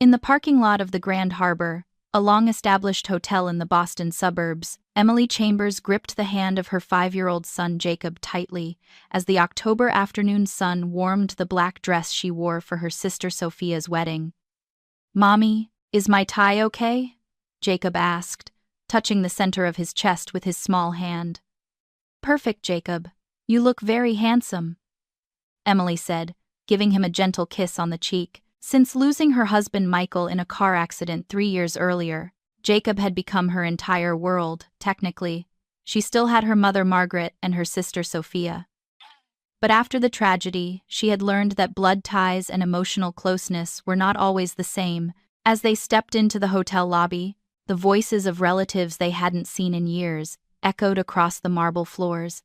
In the parking lot of the Grand Harbor, a long-established hotel in the Boston suburbs, Emily Chambers gripped the hand of her 5-year-old son Jacob tightly as the October afternoon sun warmed the black dress she wore for her sister Sophia's wedding. "Mommy, is my tie okay?" Jacob asked, touching the center of his chest with his small hand. "Perfect, Jacob. You look very handsome," Emily said, giving him a gentle kiss on the cheek. Since losing her husband Michael in a car accident 3 years earlier, Jacob had become her entire world, technically. She still had her mother Margaret and her sister Sophia. But after the tragedy, she had learned that blood ties and emotional closeness were not always the same. As they stepped into the hotel lobby, the voices of relatives they hadn't seen in years echoed across the marble floors.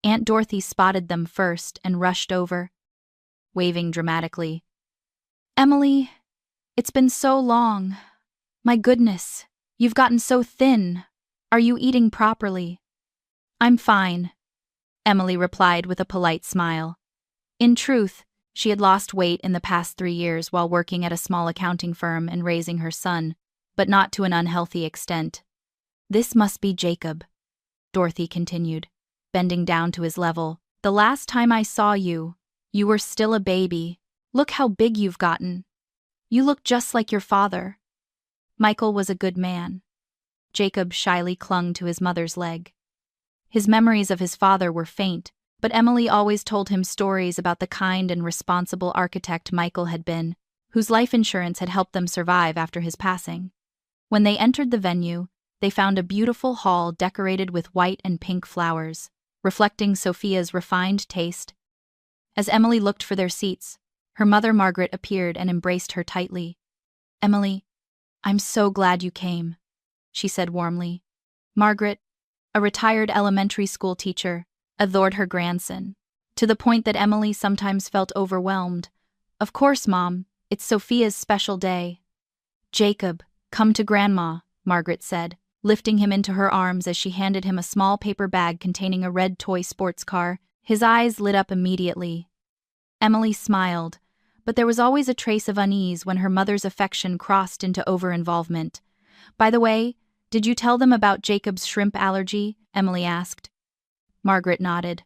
Aunt Dorothy spotted them first and rushed over, waving dramatically. "Emily, it's been so long. My goodness, you've gotten so thin. Are you eating properly?" "I'm fine," Emily replied with a polite smile. In truth, she had lost weight in the past 3 years while working at a small accounting firm and raising her son, but not to an unhealthy extent. "This must be Jacob," Dorothy continued, bending down to his level. "The last time I saw you, you were still a baby. Look how big you've gotten. You look just like your father." Michael was a good man. Jacob shyly clung to his mother's leg. His memories of his father were faint, but Emily always told him stories about the kind and responsible architect Michael had been, whose life insurance had helped them survive after his passing. When they entered the venue, they found a beautiful hall decorated with white and pink flowers, reflecting Sophia's refined taste. As Emily looked for their seats, her mother Margaret appeared and embraced her tightly. "Emily, I'm so glad you came," she said warmly. Margaret, a retired elementary school teacher, adored her grandson, to the point that Emily sometimes felt overwhelmed. "Of course, Mom, it's Sophia's special day." "Jacob, come to Grandma," Margaret said, lifting him into her arms as she handed him a small paper bag containing a red toy sports car. His eyes lit up immediately. Emily smiled, but there was always a trace of unease when her mother's affection crossed into over-involvement. "By the way, did you tell them about Jacob's shrimp allergy?" Emily asked. Margaret nodded.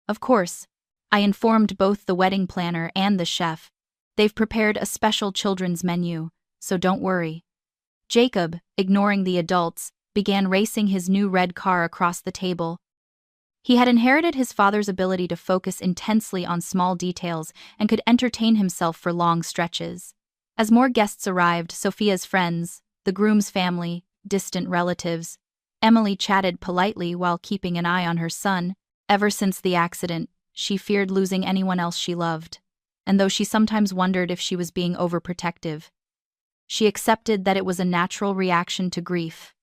"Of course. I informed both the wedding planner and the chef. They've prepared a special children's menu, so don't worry." Jacob, ignoring the adults, began racing his new red car across the table. He had inherited his father's ability to focus intensely on small details and could entertain himself for long stretches. As more guests arrived, Sophia's friends, the groom's family, distant relatives, Emily chatted politely while keeping an eye on her son. Ever since the accident, she feared losing anyone else she loved, and though she sometimes wondered if she was being overprotective, she accepted that it was a natural reaction to grief.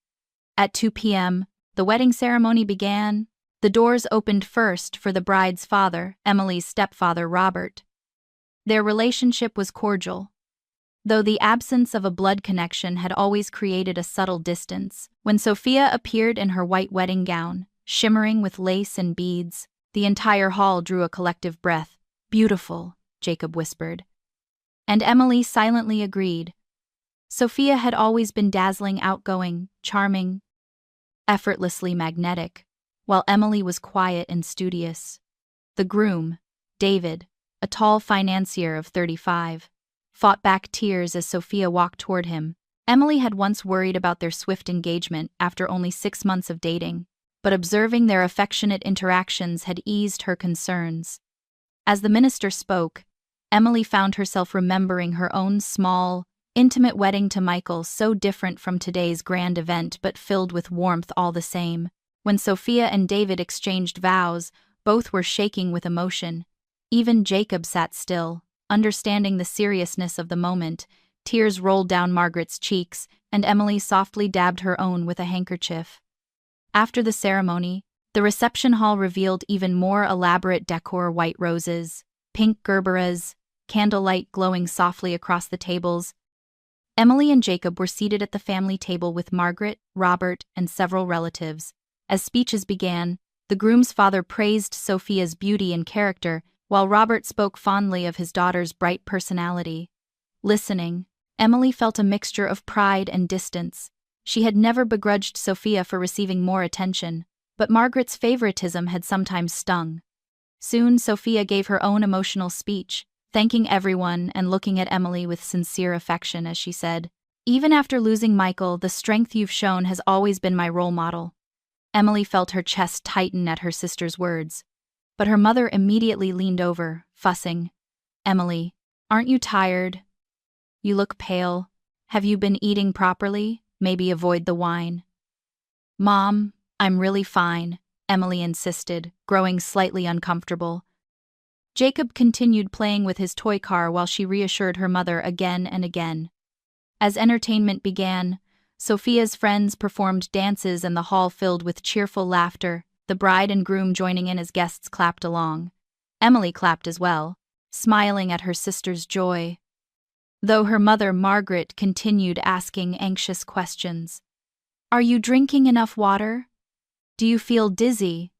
At 2 p.m., the wedding ceremony began. The doors opened first for the bride's father, Emily's stepfather Robert. Their relationship was cordial, though the absence of a blood connection had always created a subtle distance. When Sophia appeared in her white wedding gown, shimmering with lace and beads, the entire hall drew a collective breath. "Beautiful," Jacob whispered. And Emily silently agreed. Sophia had always been dazzling, outgoing, charming, effortlessly magnetic, while Emily was quiet and studious. The groom, David, a tall financier of 35, fought back tears as Sophia walked toward him. Emily had once worried about their swift engagement after only 6 months of dating, but observing their affectionate interactions had eased her concerns. As the minister spoke, Emily found herself remembering her own small, intimate wedding to Michael, so different from today's grand event but filled with warmth all the same. When Sophia and David exchanged vows, both were shaking with emotion. Even Jacob sat still, understanding the seriousness of the moment. Tears rolled down Margaret's cheeks, and Emily softly dabbed her own with a handkerchief. After the ceremony, the reception hall revealed even more elaborate decor: white roses, pink gerberas, candlelight glowing softly across the tables. Emily and Jacob were seated at the family table with Margaret, Robert, and several relatives. As speeches began, the groom's father praised Sophia's beauty and character, while Robert spoke fondly of his daughter's bright personality. Listening, Emily felt a mixture of pride and distance. She had never begrudged Sophia for receiving more attention, but Margaret's favoritism had sometimes stung. Soon, Sophia gave her own emotional speech, thanking everyone and looking at Emily with sincere affection as she said, "Even after losing Michael, the strength you've shown has always been my role model." Emily felt her chest tighten at her sister's words, but her mother immediately leaned over, fussing, "Emily, aren't you tired? You look pale. Have you been eating properly? Maybe avoid the wine." "Mom, I'm really fine," Emily insisted, growing slightly uncomfortable. Jacob continued playing with his toy car while she reassured her mother again and again. As entertainment began, Sophia's friends performed dances and the hall filled with cheerful laughter, the bride and groom joining in as guests clapped along. Emily clapped as well, smiling at her sister's joy, though her mother Margaret continued asking anxious questions. "Are you drinking enough water? Do you feel dizzy?"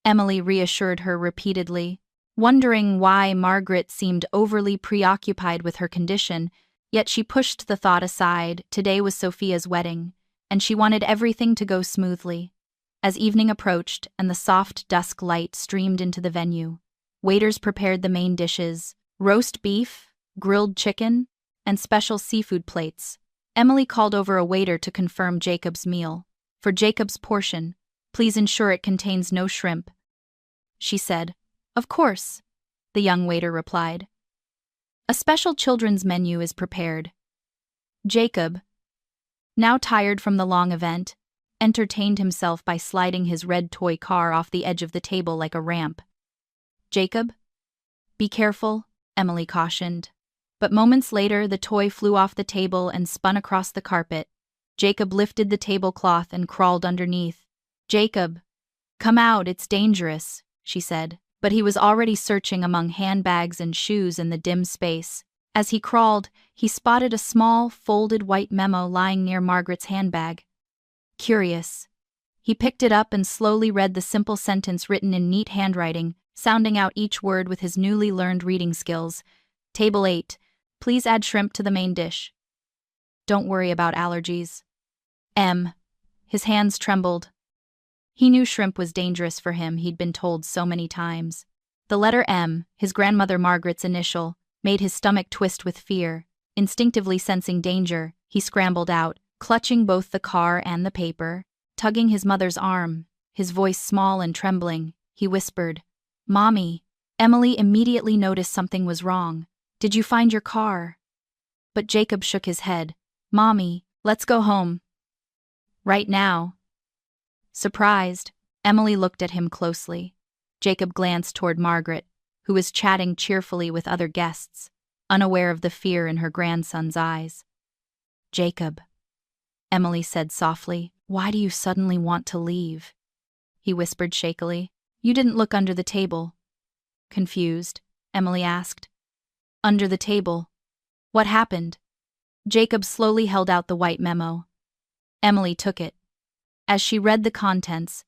Emily reassured her repeatedly, wondering why Margaret seemed overly preoccupied with her condition, yet she pushed the thought aside. Today was Sophia's wedding, and she wanted everything to go smoothly. As evening approached and the soft dusk light streamed into the venue, waiters prepared the main dishes: roast beef, grilled chicken, and special seafood plates. Emily called over a waiter to confirm Jacob's meal. "For Jacob's portion, please ensure it contains no shrimp," she said. "Of course," the young waiter replied. A special children's menu is prepared. Jacob, now tired from the long event, entertained himself by sliding his red toy car off the edge of the table like a ramp. "Jacob, be careful," Emily cautioned. But moments later, the toy flew off the table and spun across the carpet. Jacob lifted the tablecloth and crawled underneath. "Jacob, come out, it's dangerous," she said. But he was already searching among handbags and shoes in the dim space. As he crawled, he spotted a small, folded white memo lying near Margaret's handbag. Curious, he picked it up and slowly read the simple sentence written in neat handwriting, sounding out each word with his newly learned reading skills. "Table 8. Please add shrimp to the main dish. Don't worry about allergies. M." His hands trembled. He knew shrimp was dangerous for him, he'd been told so many times. The letter M, his grandmother Margaret's initial, made his stomach twist with fear. Instinctively sensing danger, he scrambled out, clutching both the car and the paper. Tugging his mother's arm, his voice small and trembling, he whispered, "Mommy." Emily immediately noticed something was wrong. "Did you find your car?" But Jacob shook his head. "Mommy, let's go home. Right now." Surprised, Emily looked at him closely. Jacob glanced toward Margaret, who was chatting cheerfully with other guests, unaware of the fear in her grandson's eyes. "Jacob," Emily said softly, "why do you suddenly want to leave?" He whispered shakily, "You didn't look under the table." Confused, Emily asked. "Under the table? What happened?" Jacob slowly held out the white memo. Emily took it. As she read the contents,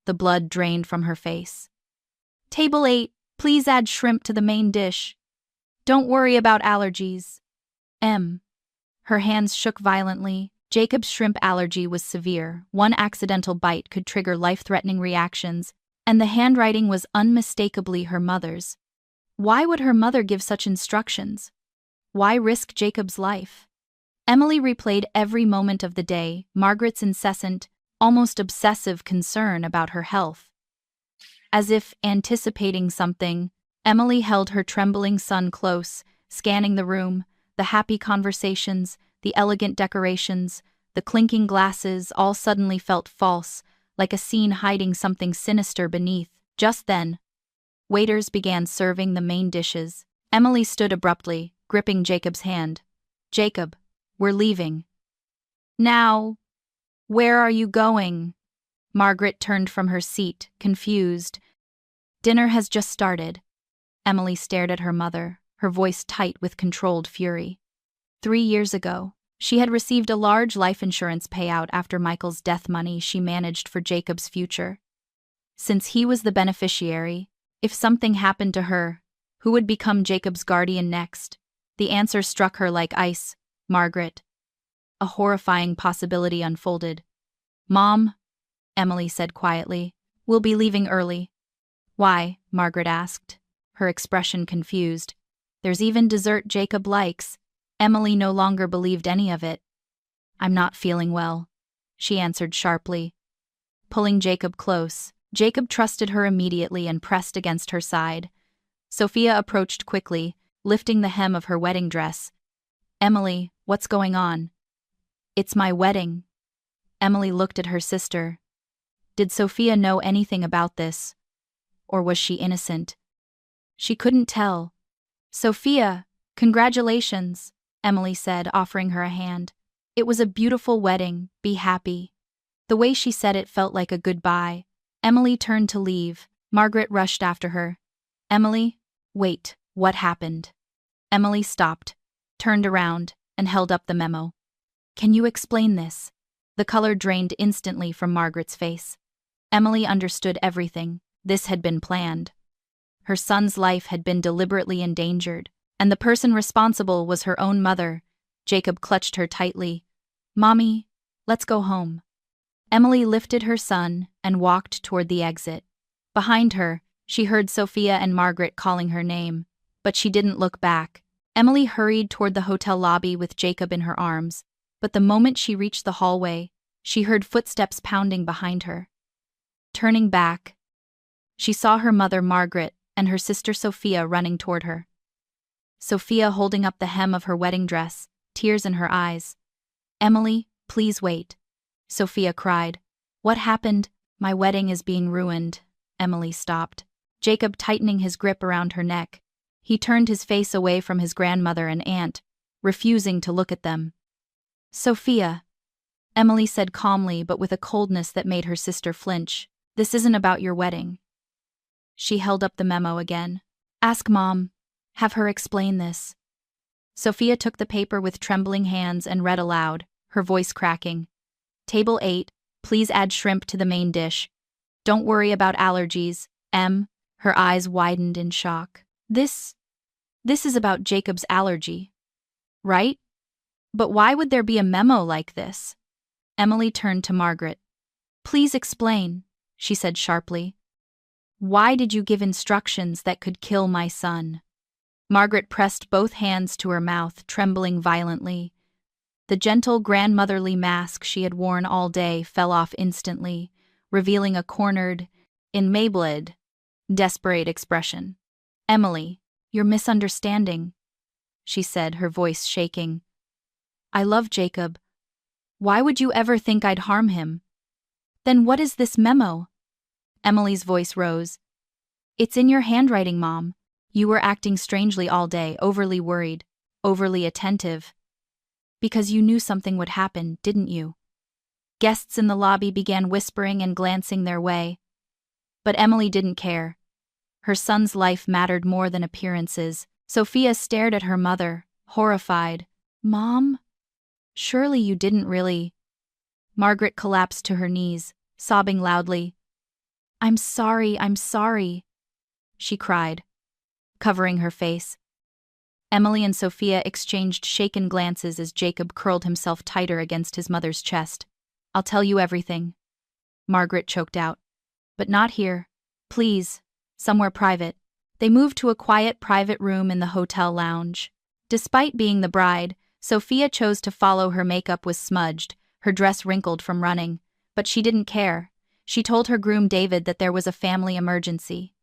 the blood drained from her face. "Table 8, please add shrimp to the main dish. Don't worry about allergies. M." Her hands shook violently. Jacob's shrimp allergy was severe. One accidental bite could trigger life-threatening reactions, and the handwriting was unmistakably her mother's. Why would her mother give such instructions? Why risk Jacob's life? Emily replayed every moment of the day, Margaret's incessant, almost obsessive concern about her health. As if anticipating something, Emily held her trembling son close, scanning the room, the happy conversations, the elegant decorations, the clinking glasses, all suddenly felt false, like a scene hiding something sinister beneath. Just then, waiters began serving the main dishes. Emily stood abruptly, gripping Jacob's hand. "Jacob, we're leaving." "Now, where are you going?" Margaret turned from her seat, confused. "Dinner has just started." Emily stared at her mother, her voice tight with controlled fury. 3 years ago, she had received a large life insurance payout after Michael's death money she managed for Jacob's future. Since he was the beneficiary, if something happened to her, who would become Jacob's guardian next? The answer struck her like ice. Margaret. A horrifying possibility unfolded. Mom, Emily said quietly, we'll be leaving early. Why? Margaret asked, her expression confused. There's even dessert Jacob likes. Emily no longer believed any of it. I'm not feeling well, she answered sharply. Pulling Jacob close, Jacob trusted her immediately and pressed against her side. Sophia approached quickly, lifting the hem of her wedding dress. Emily, what's going on? It's my wedding. Emily looked at her sister. Did Sophia know anything about this? Or was she innocent? She couldn't tell. Sophia, congratulations, Emily said, offering her a hand. It was a beautiful wedding, be happy. The way she said it felt like a goodbye. Emily turned to leave. Margaret rushed after her. Emily, wait, what happened? Emily stopped, turned around, and held up the memo. Can you explain this? The color drained instantly from Margaret's face. Emily understood everything. This had been planned. Her son's life had been deliberately endangered, and the person responsible was her own mother. Jacob clutched her tightly. Mommy, let's go home. Emily lifted her son and walked toward the exit. Behind her, she heard Sophia and Margaret calling her name, but she didn't look back. Emily hurried toward the hotel lobby with Jacob in her arms, but the moment she reached the hallway, she heard footsteps pounding behind her. Turning back, she saw her mother Margaret and her sister Sophia running toward her. Sophia holding up the hem of her wedding dress, tears in her eyes. Emily, please wait, Sophia cried. What happened? My wedding is being ruined. Emily stopped, Jacob tightening his grip around her neck. He turned his face away from his grandmother and aunt, refusing to look at them. Sophia, Emily said calmly but with a coldness that made her sister flinch. This isn't about your wedding. She held up the memo again. Ask Mom. Have her explain this. Sophia took the paper with trembling hands and read aloud, her voice cracking. Table 8, please add shrimp to the main dish. Don't worry about allergies, M. Her eyes widened in shock. This is about Jacob's allergy. Right? But why would there be a memo like this? Emily turned to Margaret. Please explain, she said sharply. Why did you give instructions that could kill my son? Margaret pressed both hands to her mouth, trembling violently. The gentle grandmotherly mask she had worn all day fell off instantly, revealing a cornered, enmabled, desperate expression. Emily, you're misunderstanding, she said, her voice shaking. I love Jacob. Why would you ever think I'd harm him? Then what is this memo? Emily's voice rose. It's in your handwriting, Mom. You were acting strangely all day, overly worried, overly attentive. Because you knew something would happen, didn't you? Guests in the lobby began whispering and glancing their way. But Emily didn't care. Her son's life mattered more than appearances. Sophia stared at her mother, horrified. Mom? Surely you didn't really. Margaret collapsed to her knees, sobbing loudly. I'm sorry, she cried, covering her face. Emily and Sophia exchanged shaken glances as Jacob curled himself tighter against his mother's chest. I'll tell you everything, Margaret choked out. But not here. Please, somewhere private. They moved to a quiet private room in the hotel lounge. Despite being the bride, Sophia chose to follow. Her makeup was smudged, her dress wrinkled from running, but she didn't care. She told her groom David that there was a family emergency.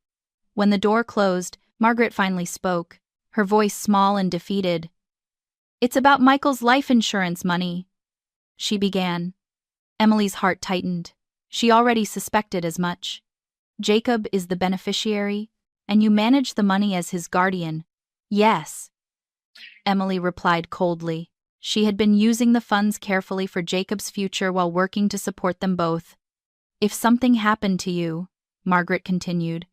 When the door closed, Margaret finally spoke, her voice small and defeated. It's about Michael's life insurance money, she began. Emily's heart tightened. She already suspected as much. Jacob is the beneficiary, and you manage the money as his guardian. Yes, Emily replied coldly. She had been using the funds carefully for Jacob's future while working to support them both. If something happened to you, Margaret continued,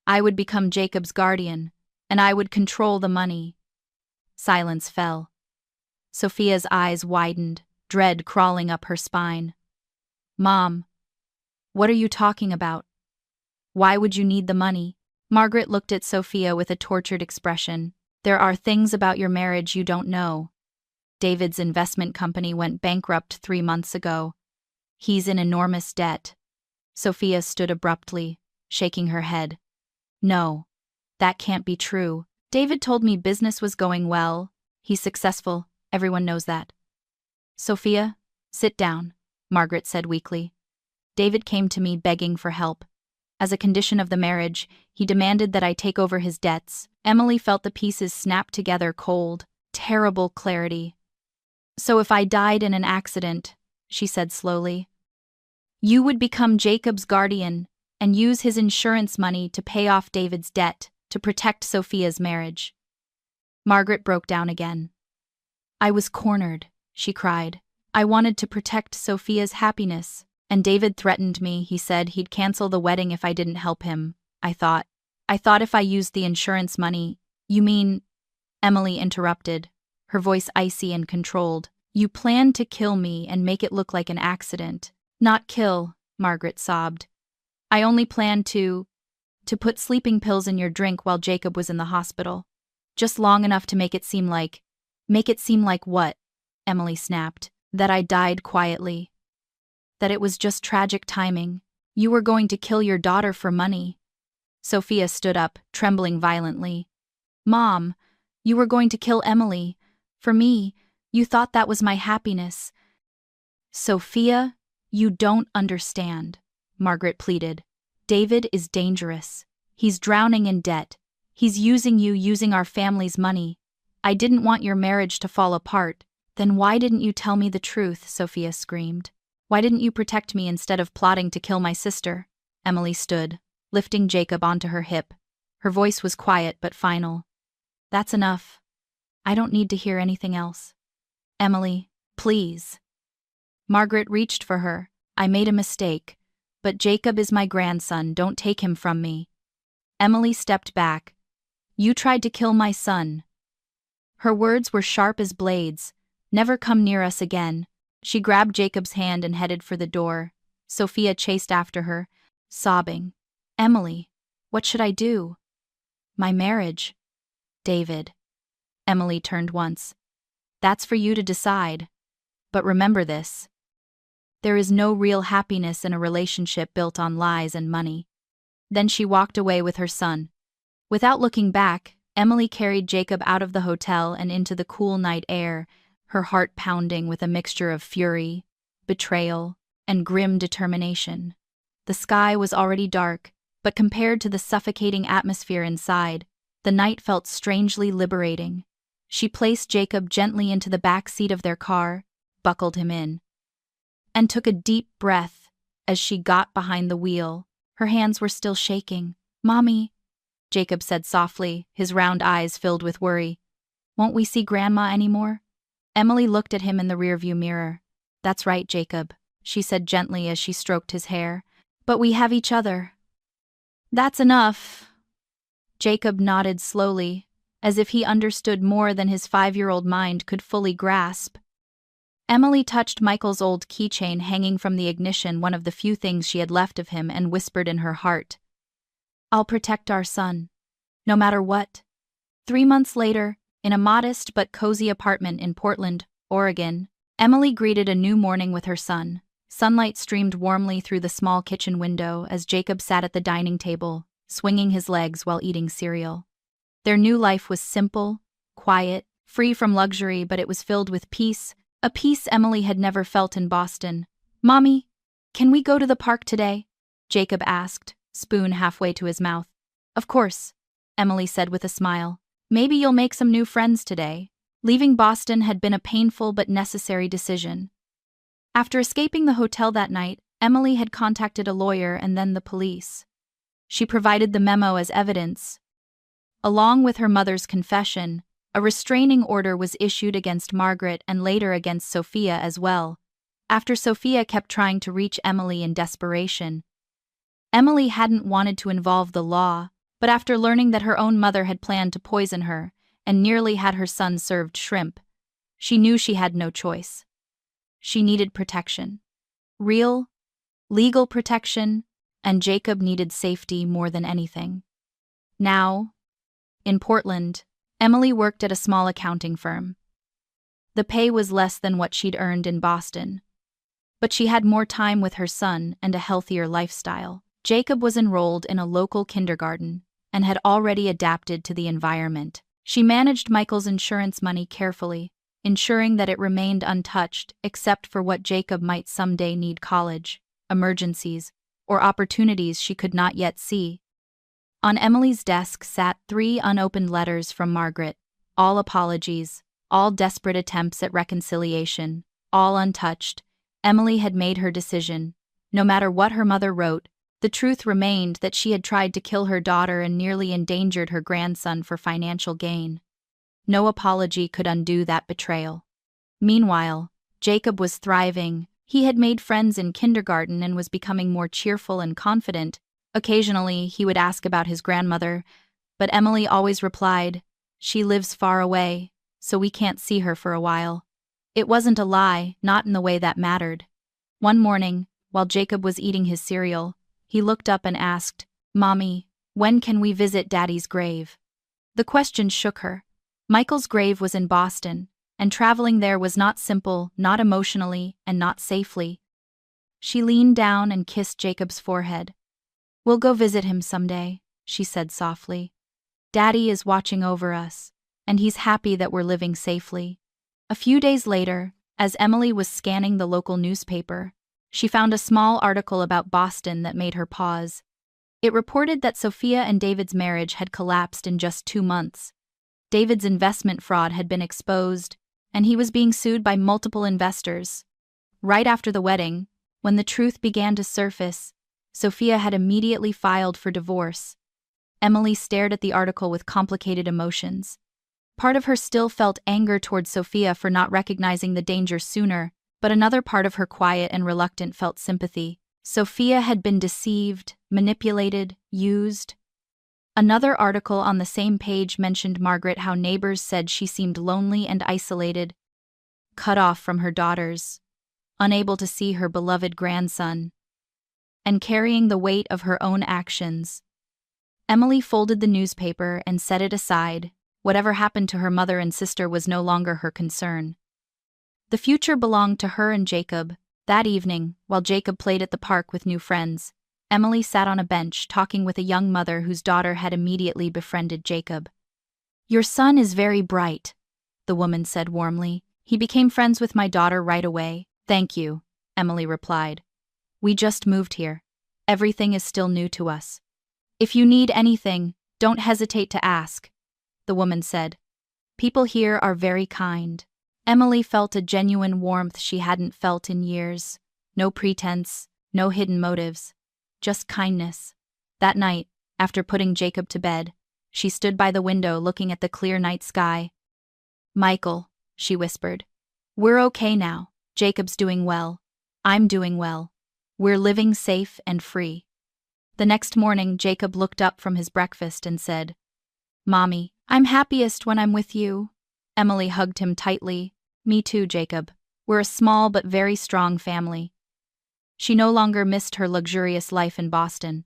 I would become Jacob's guardian, and I would control the money. Silence fell. Sophia's eyes widened, dread crawling up her spine. Mom, what are you talking about? Why would you need the money? Margaret looked at Sophia with a tortured expression. There are things about your marriage you don't know. David's investment company went bankrupt 3 months ago. He's in enormous debt. Sophia stood abruptly, shaking her head. No, that can't be true. David told me business was going well. He's successful, everyone knows that. Sophia, sit down, Margaret said weakly. David came to me begging for help. As a condition of the marriage, he demanded that I take over his debts. Emily felt the pieces snap together cold, terrible clarity. So if I died in an accident, she said slowly, you would become Jacob's guardian and use his insurance money to pay off David's debt to protect Sophia's marriage. Margaret broke down again. I was cornered, she cried. I wanted to protect Sophia's happiness, and David threatened me. He said he'd cancel the wedding if I didn't help him. I thought if I used the insurance money. You mean? Emily interrupted, her voice icy and controlled. You planned to kill me and make it look like an accident. Not kill, Margaret sobbed. I only planned to put sleeping pills in your drink while Jacob was in the hospital. Just long enough to make it seem like what? Emily snapped. That I died quietly. That it was just tragic timing. You were going to kill your daughter for money. Sophia stood up, trembling violently. Mom, you were going to kill Emily. For me, you thought that was my happiness. Sophia, you don't understand, Margaret pleaded. David is dangerous. He's drowning in debt. He's using our family's money. I didn't want your marriage to fall apart. Then why didn't you tell me the truth? Sophia screamed. Why didn't you protect me instead of plotting to kill my sister? Emily stood, lifting Jacob onto her hip. Her voice was quiet but final. That's enough. I don't need to hear anything else. Emily, please. Margaret reached for her. I made a mistake. But Jacob is my grandson. Don't take him from me. Emily stepped back. You tried to kill my son. Her words were sharp as blades. Never come near us again. She grabbed Jacob's hand and headed for the door. Sophia chased after her, sobbing. Emily, what should I do? My marriage. David. Emily turned once. That's for you to decide. But remember this. There is no real happiness in a relationship built on lies and money. Then she walked away with her son. Without looking back, Emily carried Jacob out of the hotel and into the cool night air, her heart pounding with a mixture of fury, betrayal, and grim determination. The sky was already dark, but compared to the suffocating atmosphere inside, the night felt strangely liberating. She placed Jacob gently into the back seat of their car, buckled him in, and took a deep breath as she got behind the wheel. Her hands were still shaking. Mommy, Jacob said softly, his round eyes filled with worry. Won't we see Grandma anymore? Emily looked at him in the rearview mirror. That's right, Jacob, she said gently as she stroked his hair. But we have each other. That's enough. Jacob nodded slowly, as if he understood more than his 5-year-old mind could fully grasp. Emily touched Michael's old keychain hanging from the ignition, one of the few things she had left of him, and whispered in her heart, I'll protect our son, no matter what. 3 months later, in a modest but cozy apartment in Portland, Oregon, Emily greeted a new morning with her son. Sunlight streamed warmly through the small kitchen window as Jacob sat at the dining table, swinging his legs while eating cereal. Their new life was simple, quiet, free from luxury, but it was filled with peace, a peace Emily had never felt in Boston. Mommy, can we go to the park today? Jacob asked, spoon halfway to his mouth. Of course, Emily said with a smile. Maybe you'll make some new friends today. Leaving Boston had been a painful but necessary decision. After escaping the hotel that night, Emily had contacted a lawyer and then the police. She provided the memo as evidence. Along with her mother's confession, a restraining order was issued against Margaret and later against Sophia as well, after Sophia kept trying to reach Emily in desperation. Emily hadn't wanted to involve the law, but after learning that her own mother had planned to poison her and nearly had her son served shrimp, she knew she had no choice. She needed protection. Real, legal protection, and Jacob needed safety more than anything. Now, in Portland, Emily worked at a small accounting firm. The pay was less than what she'd earned in Boston, but she had more time with her son and a healthier lifestyle. Jacob was enrolled in a local kindergarten and had already adapted to the environment. She managed Michael's insurance money carefully, ensuring that it remained untouched except for what Jacob might someday need: college, emergencies, or opportunities she could not yet see. On Emily's desk sat 3 unopened letters from Margaret, all apologies, all desperate attempts at reconciliation, all untouched. Emily had made her decision. No matter what her mother wrote, the truth remained that she had tried to kill her daughter and nearly endangered her grandson for financial gain. No apology could undo that betrayal. Meanwhile, Jacob was thriving. He had made friends in kindergarten and was becoming more cheerful and confident. Occasionally, he would ask about his grandmother, but Emily always replied, "She lives far away, so we can't see her for a while." It wasn't a lie, not in the way that mattered. One morning, while Jacob was eating his cereal, he looked up and asked, "Mommy, when can we visit Daddy's grave?" The question shook her. Michael's grave was in Boston, and traveling there was not simple, not emotionally, and not safely. She leaned down and kissed Jacob's forehead. "We'll go visit him someday," she said softly. "Daddy is watching over us, and he's happy that we're living safely." A few days later, as Emily was scanning the local newspaper, she found a small article about Boston that made her pause. It reported that Sophia and David's marriage had collapsed in just 2 months. David's investment fraud had been exposed, and he was being sued by multiple investors. Right after the wedding, when the truth began to surface, Sophia had immediately filed for divorce. Emily stared at the article with complicated emotions. Part of her still felt anger toward Sophia for not recognizing the danger sooner, but another part of her, quiet and reluctant, felt sympathy. Sophia had been deceived, manipulated, used. Another article on the same page mentioned Margaret, how neighbors said she seemed lonely and isolated, cut off from her daughters, unable to see her beloved grandson, and carrying the weight of her own actions. Emily folded the newspaper and set it aside. Whatever happened to her mother and sister was no longer her concern. The future belonged to her and Jacob. That evening, while Jacob played at the park with new friends, Emily sat on a bench talking with a young mother whose daughter had immediately befriended Jacob. "Your son is very bright," the woman said warmly. "He became friends with my daughter right away." "Thank you," Emily replied. "We just moved here. Everything is still new to us. If you need anything, don't hesitate to ask," the woman said. "People here are very kind." Emily felt a genuine warmth she hadn't felt in years. No pretense, no hidden motives, just kindness. That night, after putting Jacob to bed, she stood by the window looking at the clear night sky. "Michael," she whispered, "we're okay now. Jacob's doing well. I'm doing well. We're living safe and free." The next morning, Jacob looked up from his breakfast and said, "Mommy, I'm happiest when I'm with you." Emily hugged him tightly. "Me too, Jacob. We're a small but very strong family." She no longer missed her luxurious life in Boston.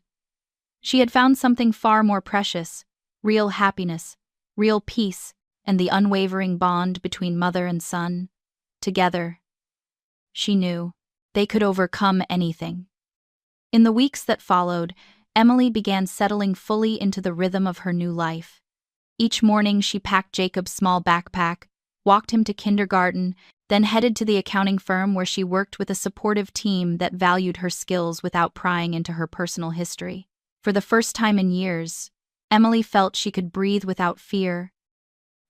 She had found something far more precious: real happiness, real peace, and the unwavering bond between mother and son. Together, she knew, they could overcome anything. In the weeks that followed, Emily began settling fully into the rhythm of her new life. Each morning she packed Jacob's small backpack, walked him to kindergarten, then headed to the accounting firm where she worked with a supportive team that valued her skills without prying into her personal history. For the first time in years, Emily felt she could breathe without fear.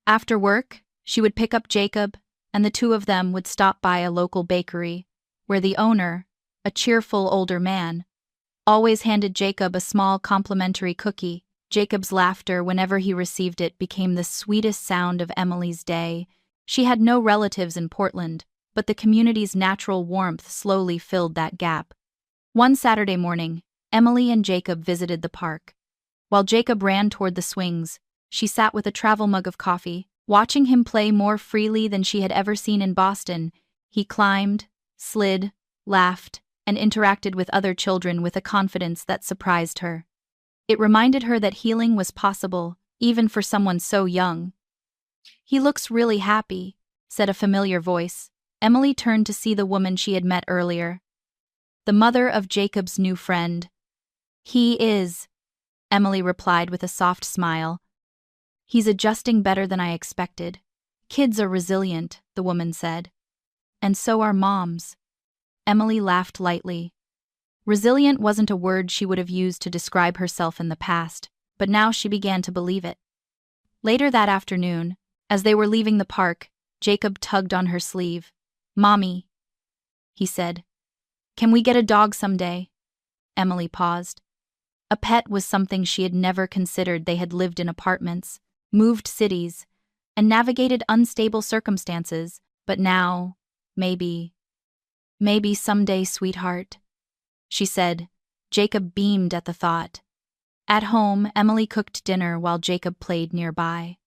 After work, she would pick up Jacob, and the two of them would stop by a local bakery, where the owner, a cheerful older man, always handed Jacob a small complimentary cookie. Jacob's laughter whenever he received it became the sweetest sound of Emily's day. She had no relatives in Portland, but the community's natural warmth slowly filled that gap. One Saturday morning, Emily and Jacob visited the park. While Jacob ran toward the swings, she sat with a travel mug of coffee, watching him play more freely than she had ever seen in Boston. He climbed, slid, laughed, and interacted with other children with a confidence that surprised her. It reminded her that healing was possible, even for someone so young. "He looks really happy," said a familiar voice. Emily turned to see the woman she had met earlier. The mother of Jacob's new friend. He is, Emily replied with a soft smile. He's adjusting better than I expected. Kids are resilient, the woman said. And so are moms. Emily laughed lightly. Resilient wasn't a word she would have used to describe herself in the past, but now she began to believe it. Later that afternoon, as they were leaving the park, Jacob tugged on her sleeve. "Mommy," he said, "can we get a dog someday?" Emily paused. A pet was something she had never considered. They had lived in apartments, moved cities, and navigated unstable circumstances, but now, maybe someday, sweetheart, she said. Jacob beamed at the thought. At home, Emily cooked dinner while Jacob played nearby.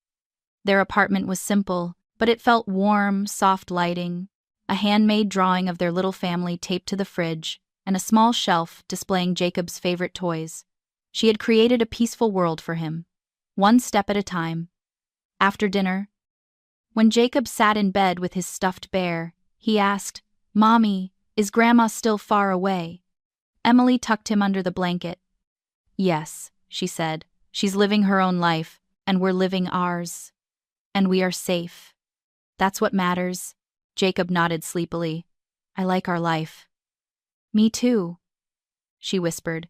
Their apartment was simple, but it felt warm, soft lighting, a handmade drawing of their little family taped to the fridge, and a small shelf displaying Jacob's favorite toys. She had created a peaceful world for him, one step at a time. After dinner, when Jacob sat in bed with his stuffed bear, he asked, "Mommy, is Grandma still far away?" Emily tucked him under the blanket. "Yes," she said, "she's living her own life, and we're living ours. And we are safe. That's what matters." Jacob nodded sleepily. "I like our life." "Me too," she whispered.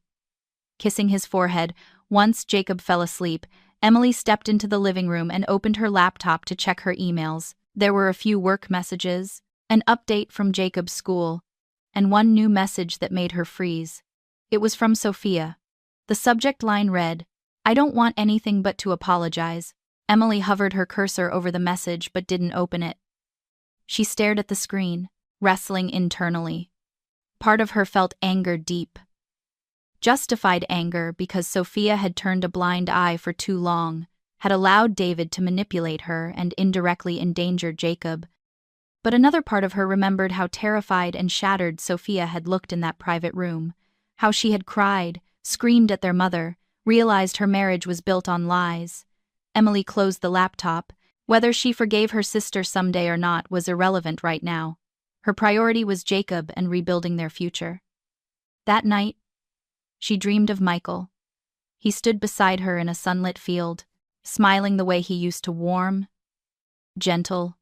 Kissing his forehead, once Jacob fell asleep, Emily stepped into the living room and opened her laptop to check her emails. There were a few work messages, an update from Jacob's school, and one new message that made her freeze. It was from Sophia. The subject line read, "I don't want anything but to apologize." Emily hovered her cursor over the message but didn't open it. She stared at the screen, wrestling internally. Part of her felt anger deep. Justified anger because Sophia had turned a blind eye for too long, had allowed David to manipulate her and indirectly endanger Jacob. But another part of her remembered how terrified and shattered Sophia had looked in that private room, how she had cried, screamed at their mother, realized her marriage was built on lies. Emily closed the laptop. Whether she forgave her sister someday or not was irrelevant right now. Her priority was Jacob and rebuilding their future. That night, she dreamed of Michael. He stood beside her in a sunlit field, smiling the way he used to, warm, gentle,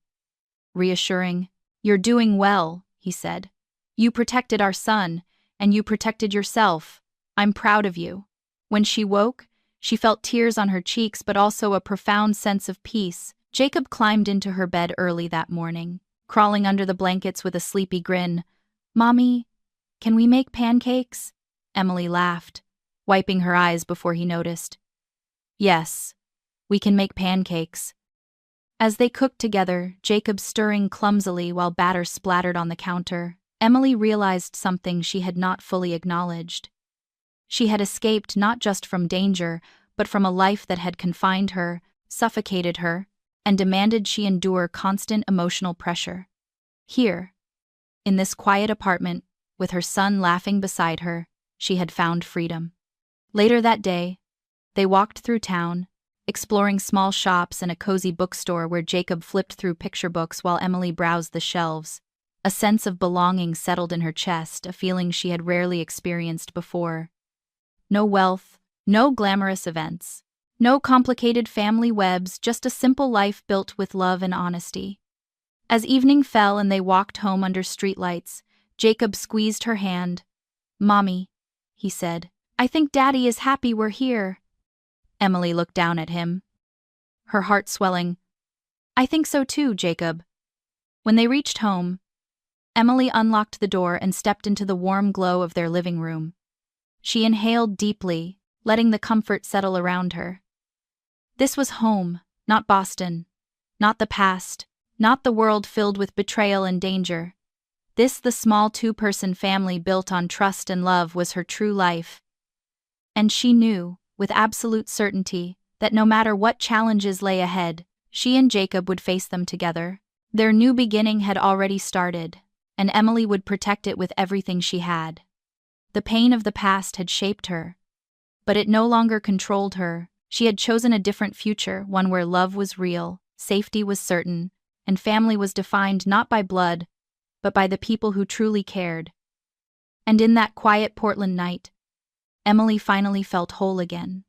reassuring. "You're doing well," he said. "You protected our son, and you protected yourself. I'm proud of you." When she woke, she felt tears on her cheeks but also a profound sense of peace. Jacob climbed into her bed early that morning, crawling under the blankets with a sleepy grin. "Mommy, can we make pancakes?" Emily laughed, wiping her eyes before he noticed. "Yes, we can make pancakes." As they cooked together, Jacob stirring clumsily while batter splattered on the counter, Emily realized something she had not fully acknowledged. She had escaped not just from danger, but from a life that had confined her, suffocated her, and demanded she endure constant emotional pressure. Here, in this quiet apartment, with her son laughing beside her, she had found freedom. Later that day, they walked through town, exploring small shops and a cozy bookstore where Jacob flipped through picture books while Emily browsed the shelves. A sense of belonging settled in her chest, a feeling she had rarely experienced before. No wealth, no glamorous events, no complicated family webs, just a simple life built with love and honesty. As evening fell and they walked home under streetlights, Jacob squeezed her hand. "Mommy," he said, "I think Daddy is happy we're here." Emily looked down at him, her heart swelling. "I think so too, Jacob." When they reached home, Emily unlocked the door and stepped into the warm glow of their living room. She inhaled deeply, letting the comfort settle around her. This was home, not Boston, not the past, not the world filled with betrayal and danger. This, the small two-person family built on trust and love, was her true life. And she knew, with absolute certainty, that no matter what challenges lay ahead, she and Jacob would face them together. Their new beginning had already started, and Emily would protect it with everything she had. The pain of the past had shaped her, but it no longer controlled her. She had chosen a different future, one where love was real, safety was certain, and family was defined not by blood, but by the people who truly cared. And in that quiet Portland night, Emily finally felt whole again.